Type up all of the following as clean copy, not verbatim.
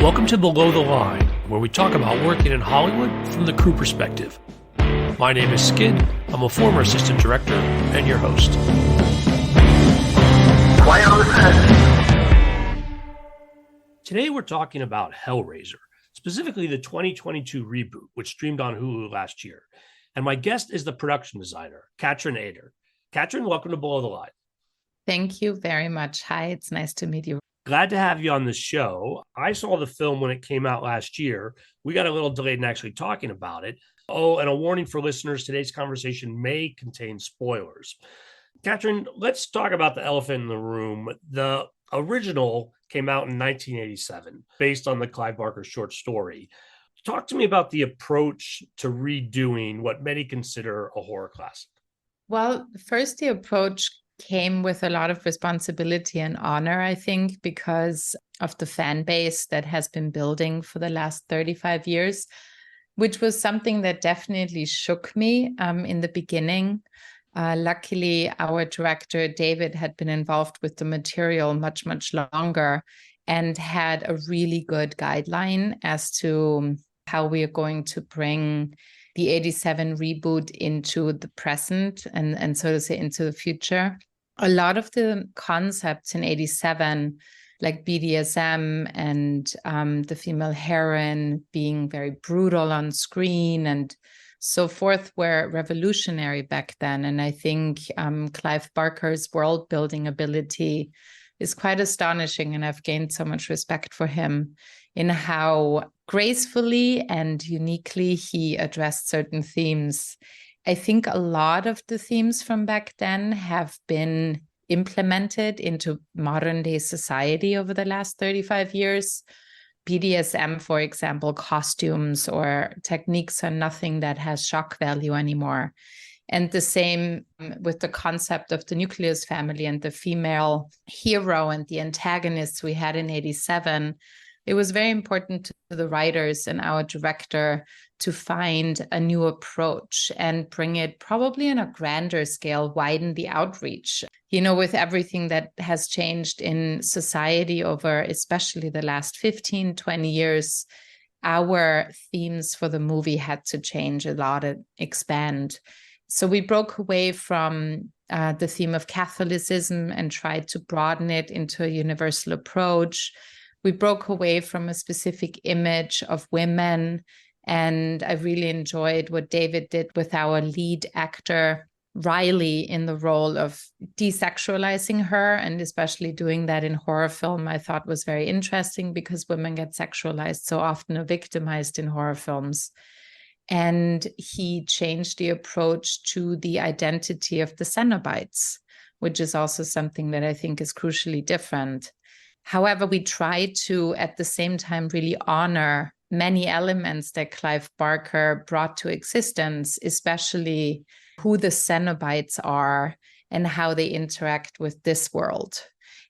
Welcome to Below the Line, where we talk about working in Hollywood from the crew perspective. My name is Skid. I'm a former assistant director and your host. Quiet on the set. Today we're talking about Hellraiser, specifically the 2022 reboot, which streamed on Hulu last year. And my guest is the production designer, Kathrin Eder. Kathrin, welcome to Below the Line. Thank you very much. Hi, it's nice to meet you. Glad to have you on the show. I saw the film when it came out last year. We got a little delayed in actually talking about it. Oh, and a warning for listeners, today's conversation may contain spoilers. Kathrin, let's talk about the elephant in the room. The original came out in 1987, based on the Clive Barker short story. Talk to me about the approach to redoing what many consider a horror classic. Well, first, the approach came with a lot of responsibility and honor, I think, because of the fan base that has been building for the last 35 years, which was something that definitely shook me in the beginning. Luckily, our director, David, had been involved with the material much, much longer and had a really good guideline as to how we are going to bring the 87 reboot into the present and so to say, into the future. A lot of the concepts in 87, like BDSM and the female heroine being very brutal on screen and so forth, were revolutionary back then. And I think Clive Barker's world building ability is quite astonishing. And I've gained so much respect for him in how gracefully and uniquely he addressed certain themes. I think a lot of the themes from back then have been implemented into modern day society over the last 35 years. BDSM, for example, costumes or techniques are nothing that has shock value anymore. And the same with the concept of the nucleus family and the female hero and the antagonists we had in 87. It was very important to the writers and our director to find a new approach and bring it probably on a grander scale, widen the outreach. You know, with everything that has changed in society over especially the last 15, 20 years, our themes for the movie had to change a lot and expand. So we broke away from the theme of Catholicism and tried to broaden it into a universal approach. We broke away from a specific image of women, and I really enjoyed what David did with our lead actor, Riley, in the role of desexualizing her, and especially doing that in horror film, I thought was very interesting because women get sexualized so often or victimized in horror films. And he changed the approach to the identity of the Cenobites, which is also something that I think is crucially different. However, we try to, at the same time, really honor many elements that Clive Barker brought to existence, especially who the Cenobites are and how they interact with this world.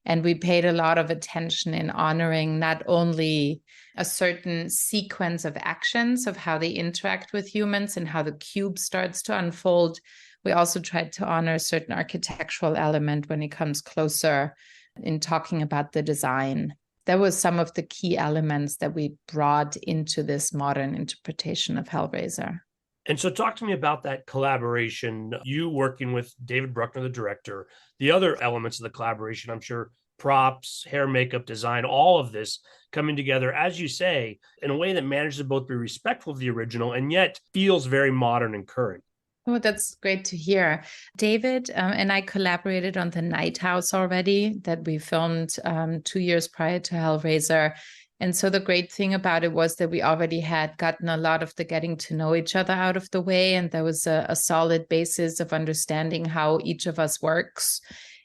And we paid a lot of attention in honoring not only a certain sequence of actions of how they interact with humans and how the cube starts to unfold. We also tried to honor a certain architectural element when it comes closer in talking about the design. That was some of the key elements that we brought into this modern interpretation of Hellraiser. And so talk to me about that collaboration, you working with David Bruckner, the director, the other elements of the collaboration, I'm sure props, hair, makeup, design, all of this coming together, as you say, in a way that manages to both be respectful of the original and yet feels very modern and current. Oh, that's great to hear. David and I collaborated on The Night House already that we filmed 2 years prior to Hellraiser. And so the great thing about it was that we already had gotten a lot of the getting to know each other out of the way. And there was a solid basis of understanding how each of us works.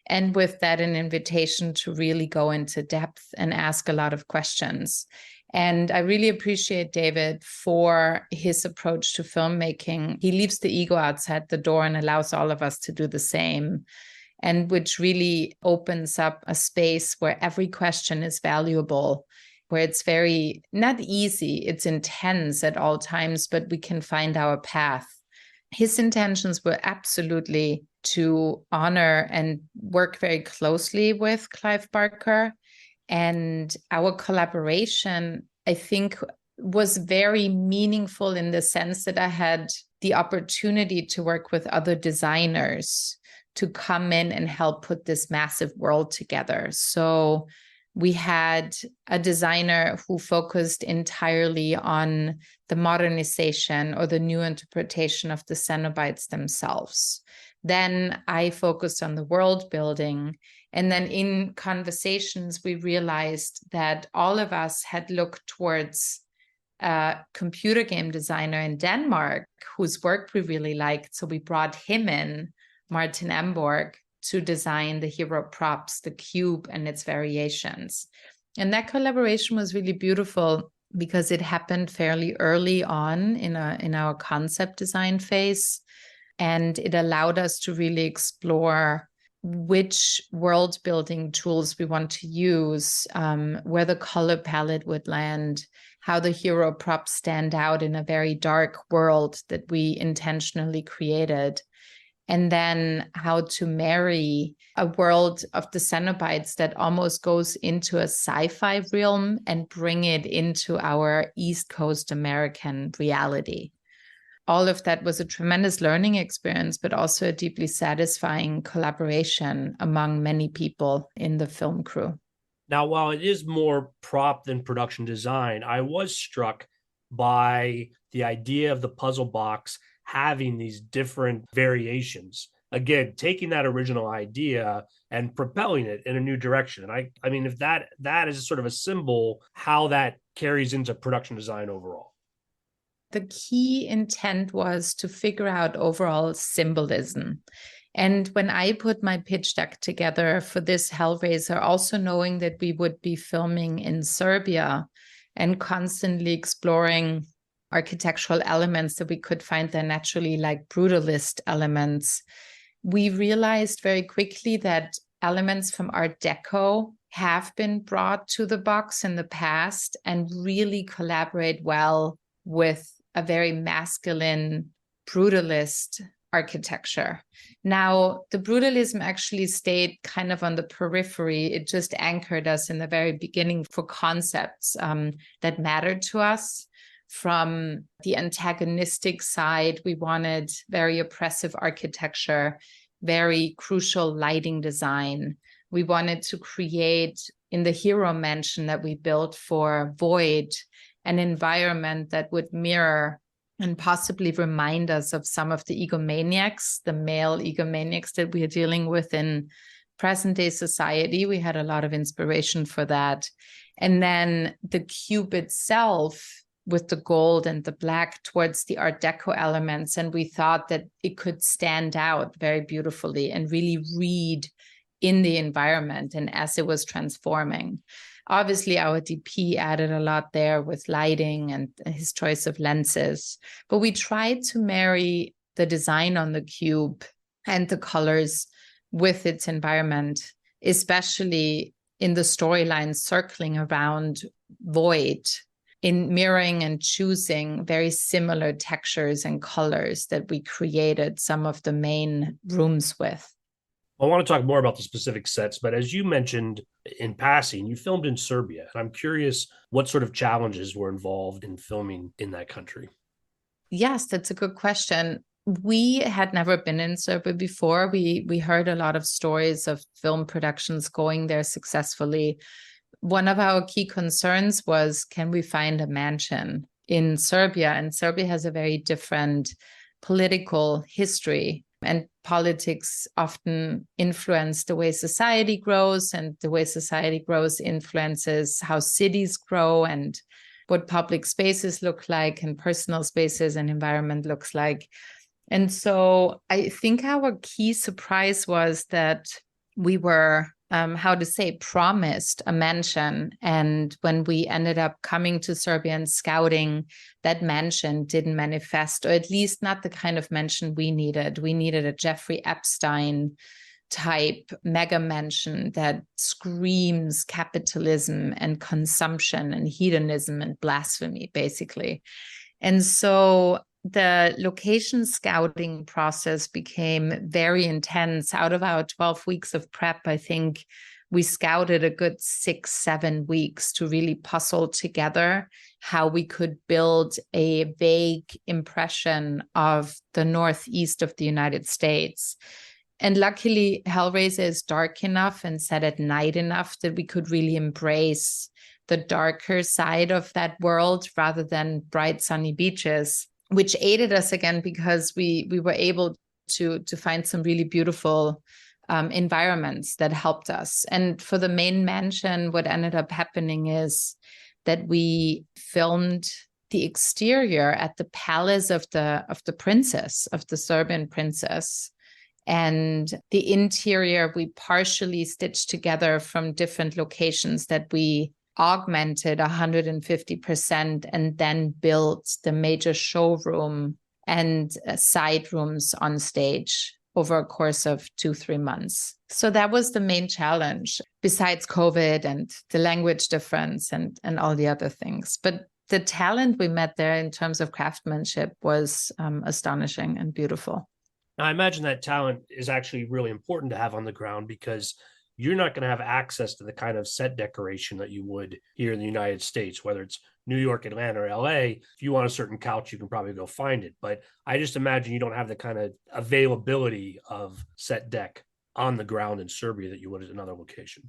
And with that, an invitation to really go into depth and ask a lot of questions. And I really appreciate David for his approach to filmmaking. He leaves the ego outside the door and allows all of us to do the same, and which really opens up a space where every question is valuable, where it's very, not easy, it's intense at all times, but we can find our path. His intentions were absolutely to honor and work very closely with Clive Barker. And our collaboration I think was very meaningful in the sense that I had the opportunity to work with other designers to come in and help put this massive world together. So we had a designer who focused entirely on the modernization or the new interpretation of the Cenobites themselves. Then I focused on the world building. And then in conversations, we realized that all of us had looked towards a computer game designer in Denmark whose work we really liked. So we brought him in, Martin Emborg, to design the hero props, the cube and its variations. And that collaboration was really beautiful because it happened fairly early on in our concept design phase. And it allowed us to really explore which world building tools we want to use, where the color palette would land, how the hero props stand out in a very dark world that we intentionally created, and then how to marry a world of the Cenobites that almost goes into a sci-fi realm and bring it into our East Coast American reality. All of that was a tremendous learning experience, but also a deeply satisfying collaboration among many people in the film crew. Now, while it is more prop than production design, I was struck by the idea of the puzzle box having these different variations. Again, taking that original idea and propelling it in a new direction. And I mean, if that is sort of a symbol, how that carries into production design overall. The key intent was to figure out overall symbolism. And when I put my pitch deck together for this Hellraiser, also knowing that we would be filming in Serbia and constantly exploring architectural elements that we could find there naturally, like brutalist elements, we realized very quickly that elements from Art Deco have been brought to the box in the past and really collaborate well with a very masculine brutalist architecture. Now, the brutalism actually stayed kind of on the periphery. It just anchored us in the very beginning for concepts that mattered to us. From the antagonistic side, we wanted very oppressive architecture, very crucial lighting design. We wanted to create, in the hero mansion that we built for Void, an environment that would mirror and possibly remind us of some of the egomaniacs, the male egomaniacs that we are dealing with in present day society. We had a lot of inspiration for that. And then the cube itself with the gold and the black towards the Art Deco elements. And we thought that it could stand out very beautifully and really read in the environment and as it was transforming. Obviously, our DP added a lot there with lighting and his choice of lenses, but we tried to marry the design on the cube and the colors with its environment, especially in the storyline circling around Void, in mirroring and choosing very similar textures and colors that we created some of the main rooms with. I want to talk more about the specific sets, but as you mentioned in passing, you filmed in Serbia. And I'm curious what sort of challenges were involved in filming in that country. Yes, that's a good question. We had never been in Serbia before. We heard a lot of stories of film productions going there successfully. One of our key concerns was, can we find a mansion in Serbia? And Serbia has a very different political history, and politics often influence the way society grows, and the way society grows influences how cities grow and what public spaces look like and personal spaces and environment looks like. And so I think our key surprise was that we were promised a mansion. And when we ended up coming to Serbia and scouting, that mansion didn't manifest, or at least not the kind of mansion we needed. We needed a Jeffrey Epstein type mega mansion that screams capitalism and consumption and hedonism and blasphemy, basically. And so the location scouting process became very intense. Out of our 12 weeks of prep, I think we scouted a good 6-7 weeks to really puzzle together how we could build a vague impression of the northeast of the United States. And luckily, Hellraiser is dark enough and set at night enough that we could really embrace the darker side of that world rather than bright sunny beaches, which aided us again because we were able to find some really beautiful environments that helped us. And for the main mansion, what ended up happening is that we filmed the exterior at the palace of the princess, of the Serbian princess. And the interior we partially stitched together from different locations that we augmented 150% and then built the major showroom and side rooms on stage over a course of 2-3 months. So that was the main challenge, besides COVID and the language difference and all the other things. But the talent we met there in terms of craftsmanship was astonishing and beautiful. Now, I imagine that talent is actually really important to have on the ground because you're not going to have access to the kind of set decoration that you would here in the United States, whether it's New York, Atlanta, or LA. If you want a certain couch, you can probably go find it. But I just imagine you don't have the kind of availability of set deck on the ground in Serbia that you would at another location.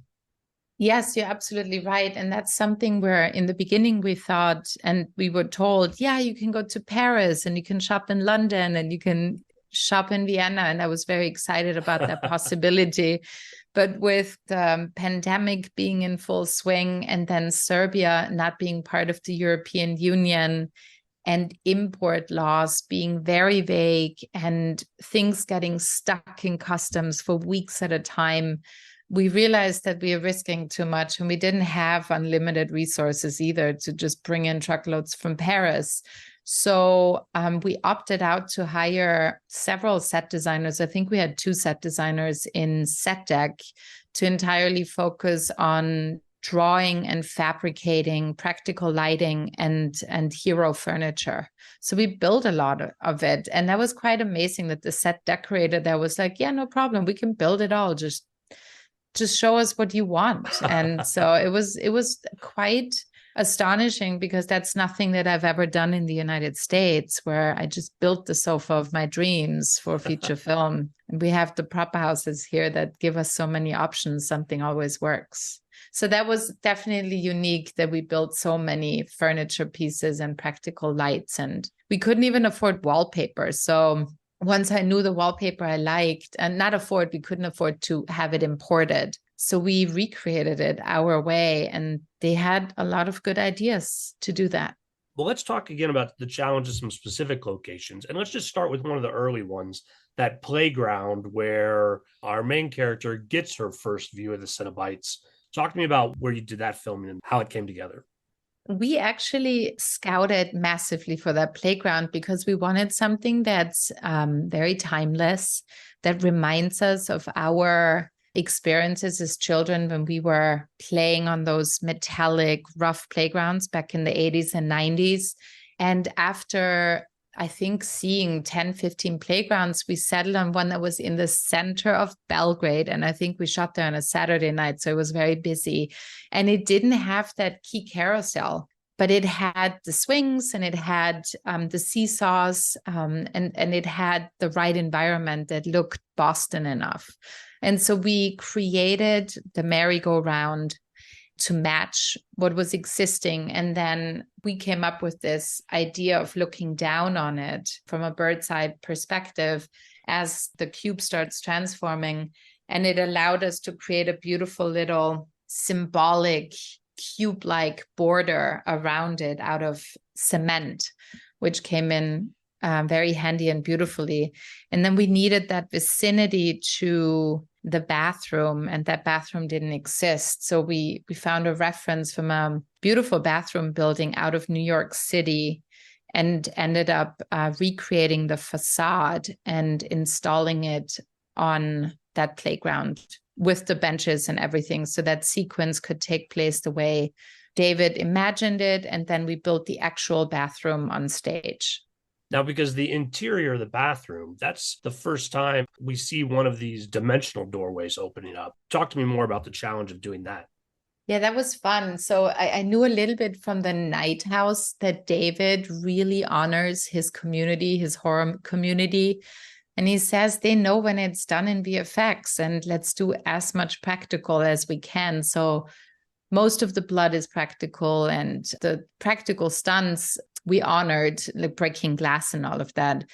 Yes, you're absolutely right. And that's something where in the beginning we thought, and we were told, yeah, you can go to Paris and you can shop in London and you can shop in Vienna. And I was very excited about that possibility. But with the pandemic being in full swing and then Serbia not being part of the European Union and import laws being very vague and things getting stuck in customs for weeks at a time, we realized that we are risking too much and we didn't have unlimited resources either to just bring in truckloads from Paris. So we opted out to hire several set designers. I think we had 2 set designers in set deck to entirely focus on drawing and fabricating practical lighting and hero furniture. So we built a lot of it. And that was quite amazing that the set decorator there was like, yeah, no problem. We can build it all. Just show us what you want. And so it was quite astonishing because that's nothing that I've ever done in the United States, where I just built the sofa of my dreams for feature film. And we have the prop houses here that give us so many options. Something always works. So that was definitely unique that we built so many furniture pieces and practical lights, and we couldn't even afford wallpaper. So once I knew the wallpaper I liked, and we couldn't afford to have it imported. So we recreated it our way, and they had a lot of good ideas to do that. Well, let's talk again about the challenges, some specific locations. And let's just start with one of the early ones, that playground where our main character gets her first view of the Cenobites. Talk to me about where you did that filming and how it came together. We actually scouted massively for that playground because we wanted something that's very timeless, that reminds us of our experiences as children when we were playing on those metallic, rough playgrounds back in the 80s and 90s. And after, I think, seeing 10, 15 playgrounds, we settled on one that was in the center of Belgrade. And I think we shot there on a Saturday night, so it was very busy. And it didn't have that key carousel, but it had the swings and it had the seesaws and it had the right environment that looked Boston enough. And so we created the merry-go-round to match what was existing. And then we came up with this idea of looking down on it from a bird's eye perspective as the cube starts transforming. And it allowed us to create a beautiful little symbolic cube-like border around it out of cement, which came in very handy and beautifully. And then we needed that vicinity to the bathroom, and that bathroom didn't exist. So we found a reference from a beautiful bathroom building out of New York City and ended up recreating the facade and installing it on that playground with the benches and everything, so that sequence could take place the way David imagined it. And then we built the actual bathroom on stage. Now, because the interior of the bathroom, that's the first time we see one of these dimensional doorways opening up. Talk to me more about the challenge of doing that. Yeah, that was fun. So I knew a little bit from the Night House that David really honors his community, his horror community. And he says they know when it's done in VFX, and let's do as much practical as we can. So most of the blood is practical, and the practical stunts we honored, like breaking glass and all of that.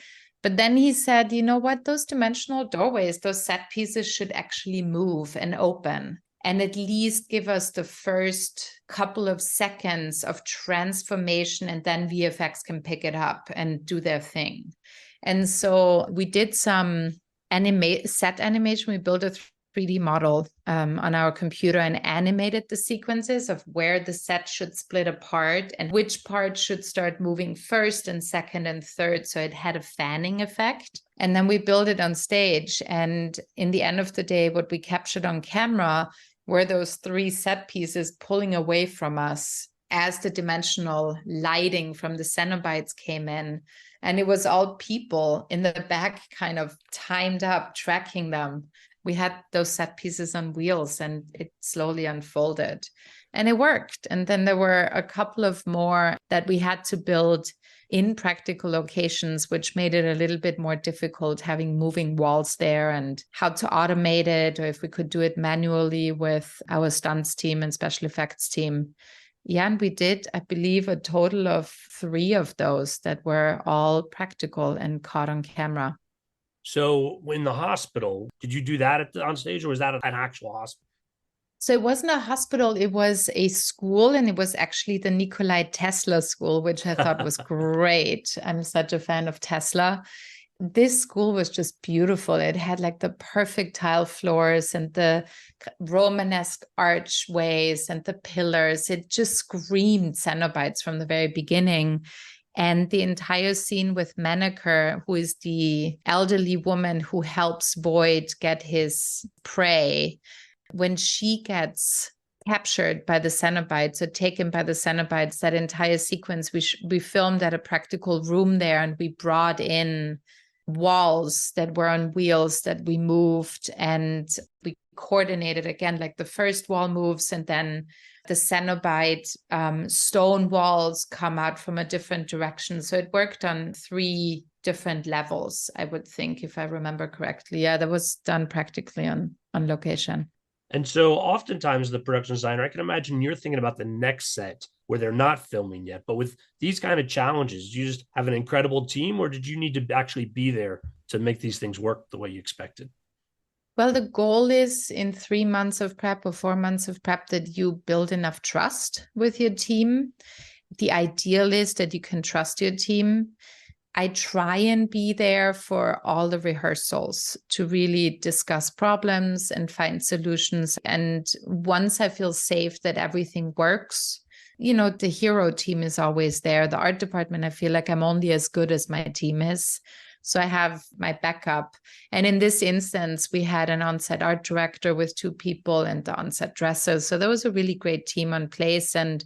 But then he said, you know what, those dimensional doorways, those set pieces should actually move and open, and at least give us the first couple of seconds of transformation, and then VFX can pick it up and do their thing. And so we did some set animation. We built a 3D model on our computer and animated the sequences of where the set should split apart and which part should start moving first and second and third. So it had a fanning effect. And then we built it on stage. And in the end of the day, what we captured on camera were those 3 set pieces pulling away from us as the dimensional lighting from the Cenobites came in. And it was all people in the back kind of timed up, tracking them. We had those set pieces on wheels, and it slowly unfolded, and it worked. And then there were a couple of more that we had to build in practical locations, which made it a little bit more difficult, having moving walls there and how to automate it, or if we could do it manually with our stunts team and special effects team. Yeah, and we did, I believe, a total of 3 of those that were all practical and caught on camera. So in the hospital, did you do that on stage, or was that an actual hospital? So it wasn't a hospital, it was a school, and it was actually the Nikola Tesla school, which I thought was great. I'm such a fan of Tesla. This school was just beautiful. It had like the perfect tile floors and the Romanesque archways and the pillars. It just screamed Cenobites from the very beginning. And the entire scene with Maneker, who is the elderly woman who helps Boyd get his prey, when she gets captured by the Cenobites or taken by the Cenobites, that entire sequence, we filmed at a practical room there, and we brought in walls that were on wheels that we moved, and we coordinated again, like the first wall moves, and then the Cenobite stone walls come out from a different direction. So it worked on 3 different levels, I would think, if I remember correctly. Yeah, that was done practically on location. And so oftentimes the production designer, I can imagine you're thinking about the next set where they're not filming yet. But with these kind of challenges, you just have an incredible team, or did you need to actually be there to make these things work the way you expected? Well, the goal is in 3 months of prep or 4 months of prep that you build enough trust with your team. The ideal is that you can trust your team. I try and be there for all the rehearsals to really discuss problems and find solutions. And once I feel safe that everything works, the hero team is always there. The art department, I feel like I'm only as good as my team is. So I have my backup. And in this instance, we had an on-set art director with 2 people and the on-set dressers. So there was a really great team on place. And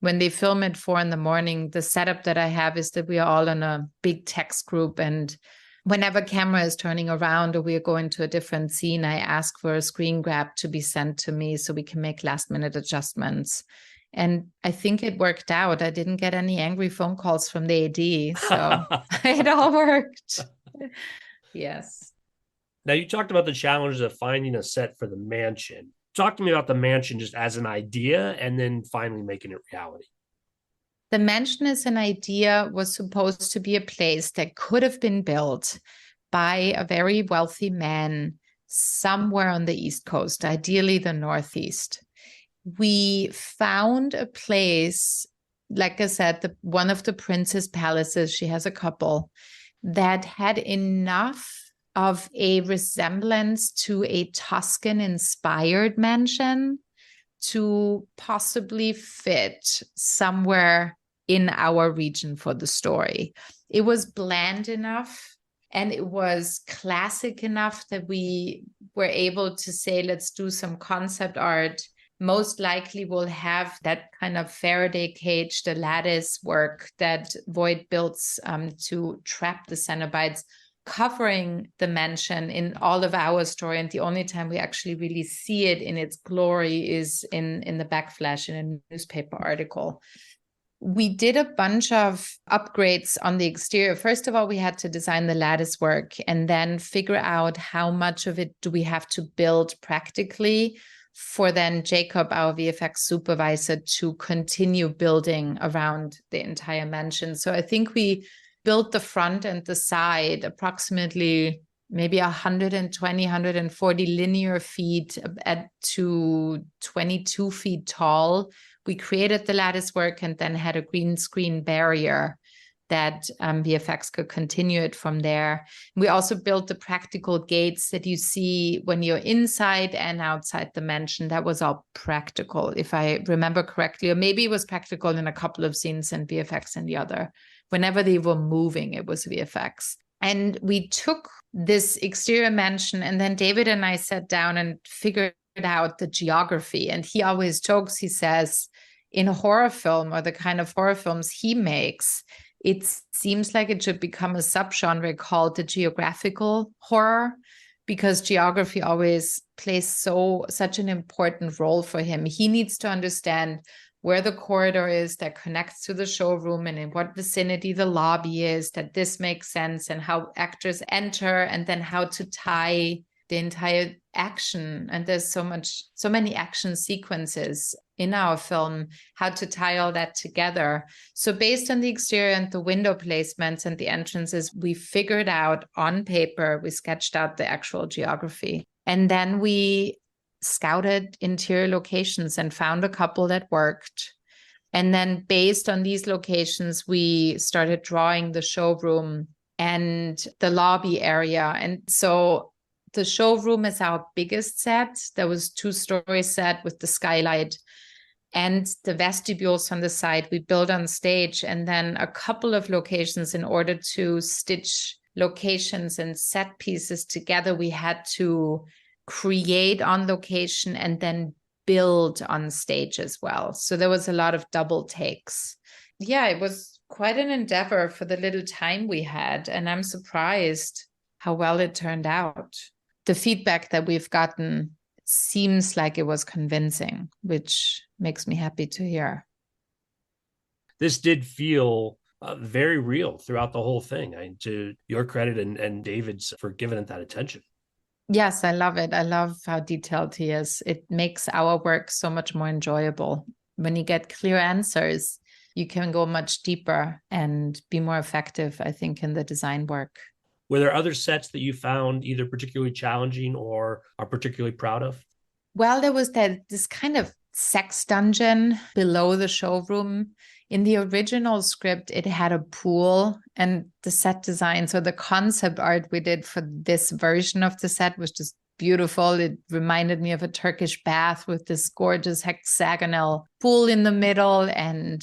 when they film at 4 a.m, the setup that I have is that we are all in a big text group. And whenever camera is turning around or we are going to a different scene, I ask for a screen grab to be sent to me so we can make last-minute adjustments. And I think it worked out. I didn't get any angry phone calls from the AD, so it all worked. Yes. Now, you talked about the challenges of finding a set for the mansion. Talk to me about the mansion just as an idea and then finally making it reality. The mansion as an idea was supposed to be a place that could have been built by a very wealthy man somewhere on the East Coast, ideally the Northeast. We found a place, like I said, one of the princess palaces, she has a couple, that had enough of a resemblance to a Tuscan-inspired mansion to possibly fit somewhere in our region for the story. It was bland enough and it was classic enough that we were able to say, let's do some concept art, most likely will have that kind of Faraday cage, the lattice work that Voight builds to trap the Cenobites, covering the mansion in all of our story. And the only time we actually really see it in its glory is in the backflash in a newspaper article. We did a bunch of upgrades on the exterior. First of all, we had to design the lattice work and then figure out how much of it do we have to build practically for then Jacob, our VFX supervisor, to continue building around the entire mansion. So I think we built the front and the side approximately maybe 120, 140 linear feet at to 22 feet tall. We created the lattice work and then had a green screen barrier that VFX could continue it from there. We also built the practical gates that you see when you're inside and outside the mansion. That was all practical, if I remember correctly, or maybe it was practical in a couple of scenes and VFX in the other. Whenever they were moving, it was VFX. And we took this exterior mansion, and then David and I sat down and figured out the geography. And he always jokes, he says, in a horror film or the kind of horror films he makes, it seems like it should become a subgenre called the geographical horror, because geography always plays such an important role for him. He needs to understand where the corridor is that connects to the showroom and in what vicinity the lobby is, that this makes sense, and how actors enter, and then how to tie the entire action. And there's so many action sequences in our film, how to tie all that together. So based on the exterior and the window placements and the entrances, we figured out on paper, we sketched out the actual geography. And then we scouted interior locations and found a couple that worked. And then based on these locations, we started drawing the showroom and the lobby area. And so the showroom is our biggest set. There was 2-story set with the skylight and the vestibules on the side we built on stage, and then a couple of locations. In order to stitch locations and set pieces together, we had to create on location and then build on stage as well. So there was a lot of double takes. Yeah, it was quite an endeavor for the little time we had, and I'm surprised how well it turned out. The feedback that we've gotten seems like it was convincing, which makes me happy to hear. This did feel very real throughout the whole thing. To your credit and David's for giving it that attention. Yes, I love it. I love how detailed he is. It makes our work so much more enjoyable. When you get clear answers, you can go much deeper and be more effective, I think, in the design work. Were there other sets that you found either particularly challenging or are particularly proud of? Well, there was this kind of sex dungeon below the showroom. In the original script, it had a pool, and the set design, so the concept art we did for this version of the set was just beautiful. It reminded me of a Turkish bath with this gorgeous hexagonal pool in the middle, and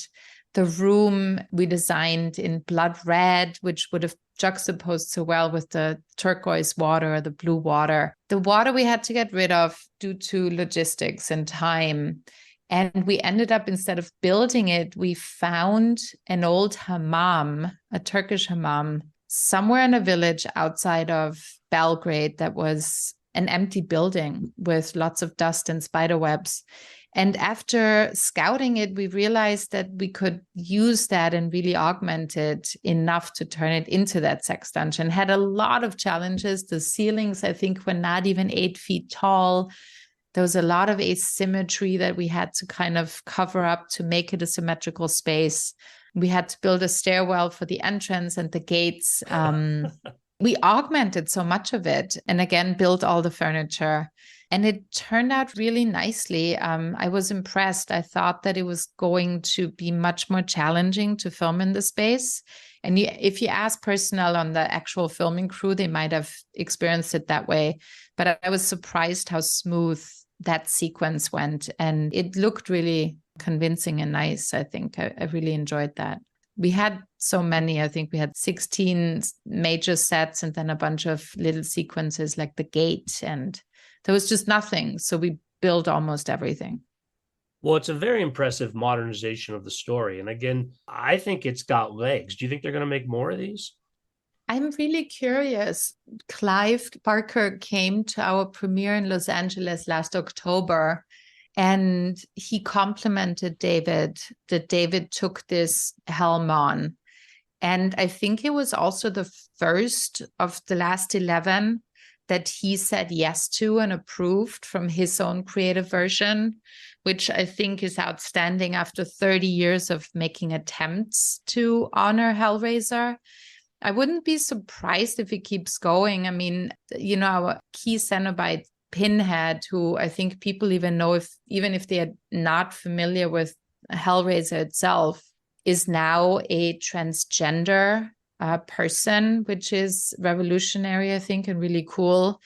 the room we designed in blood red, which would have juxtaposed so well with the turquoise water or the blue water. The water we had to get rid of due to logistics and time. And we ended up, instead of building it, we found an old hammam, a Turkish hammam, somewhere in a village outside of Belgrade that was an empty building with lots of dust and spider webs. And after scouting it, we realized that we could use that and really augment it enough to turn it into that sex dungeon. Had a lot of challenges. The ceilings, I think, were not even 8 feet tall. There was a lot of asymmetry that we had to kind of cover up to make it a symmetrical space. We had to build a stairwell for the entrance and the gates. We augmented so much of it, and again, built all the furniture. And it turned out really nicely. I was impressed. I thought that it was going to be much more challenging to film in the space. And if you ask personnel on the actual filming crew, they might have experienced it that way. But I was surprised how smooth that sequence went. And it looked really convincing and nice, I think. I really enjoyed that. We had so many. I think we had 16 major sets and then a bunch of little sequences like the gate, and there was just nothing. So we built almost everything. Well, it's a very impressive modernization of the story. And again, I think it's got legs. Do you think they're going to make more of these? I'm really curious. Clive Barker came to our premiere in Los Angeles last October, and he complimented David that David took this helm on. And I think it was also the first of the last 11 that he said yes to and approved from his own creative version, which I think is outstanding after 30 years of making attempts to honor Hellraiser. I wouldn't be surprised if it keeps going. I mean, our key Cenobite Pinhead, who I think people even know, even if they are not familiar with Hellraiser itself, is now a transgender person, which is revolutionary, I think, and really cool.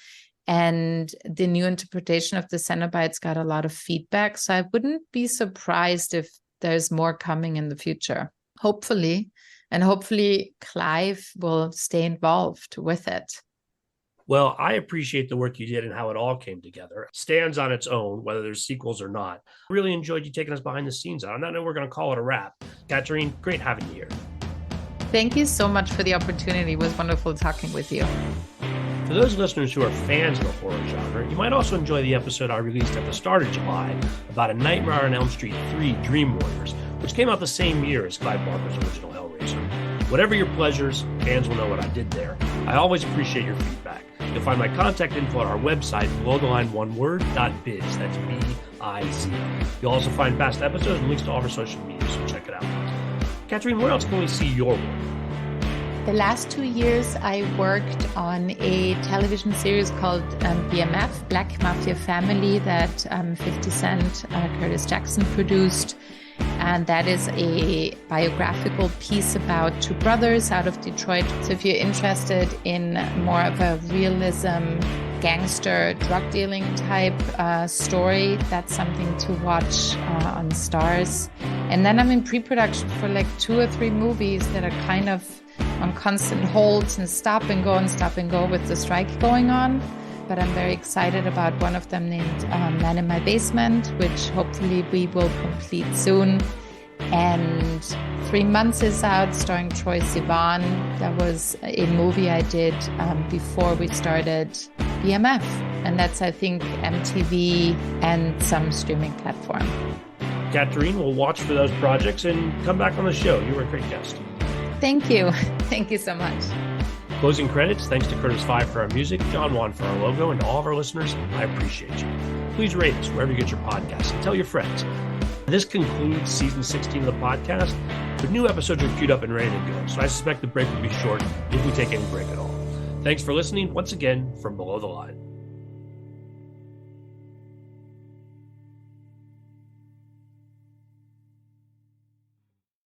And the new interpretation of the Cenobites got a lot of feedback. So I wouldn't be surprised if there's more coming in the future, hopefully. And hopefully Clive will stay involved with it. Well, I appreciate the work you did and how it all came together. It stands on its own, whether there's sequels or not. Really enjoyed you taking us behind the scenes on it. I know we're going to call it a wrap. Kathrin, great having you here. Thank you so much for the opportunity. It was wonderful talking with you. For those listeners who are fans of the horror genre, you might also enjoy the episode I released at the start of July about A Nightmare on Elm Street 3 Dream Warriors, which came out the same year as Clive Barker's original Hellraiser. Whatever your pleasures, fans will know what I did there. I always appreciate your feedback. You'll find my contact info on our website, belowtheline.biz. That's B-I-Z. You'll also find past episodes and links to all of our social media, so check it out. Kathrin, where else can we see your work? The last 2 years, I worked on a television series called BMF, Black Mafia Family, that 50 Cent, Curtis Jackson produced. And that is a biographical piece about two brothers out of Detroit. So if you're interested in more of a realism, gangster, drug dealing type story, that's something to watch on Stars. And then I'm in pre-production for like 2 or 3 movies that are kind of on constant holds and stop and go with the strike going on. But I'm very excited about one of them named Man in My Basement, which hopefully we will complete soon. And 3 Months is out, starring Troye Sivan. That was a movie I did before we started BMF. And that's, I think, MTV and some streaming platform. Kathrin, we'll watch for those projects and come back on the show. You were a great guest. Thank you. Thank you so much. Closing credits, thanks to Curtis Five for our music, John Wan for our logo, and to all of our listeners, I appreciate you. Please rate us wherever you get your podcasts and tell your friends. This concludes season 16 of the podcast, but new episodes are queued up and ready to go, so I suspect the break will be short if we take any break at all. Thanks for listening once again from Below the Line.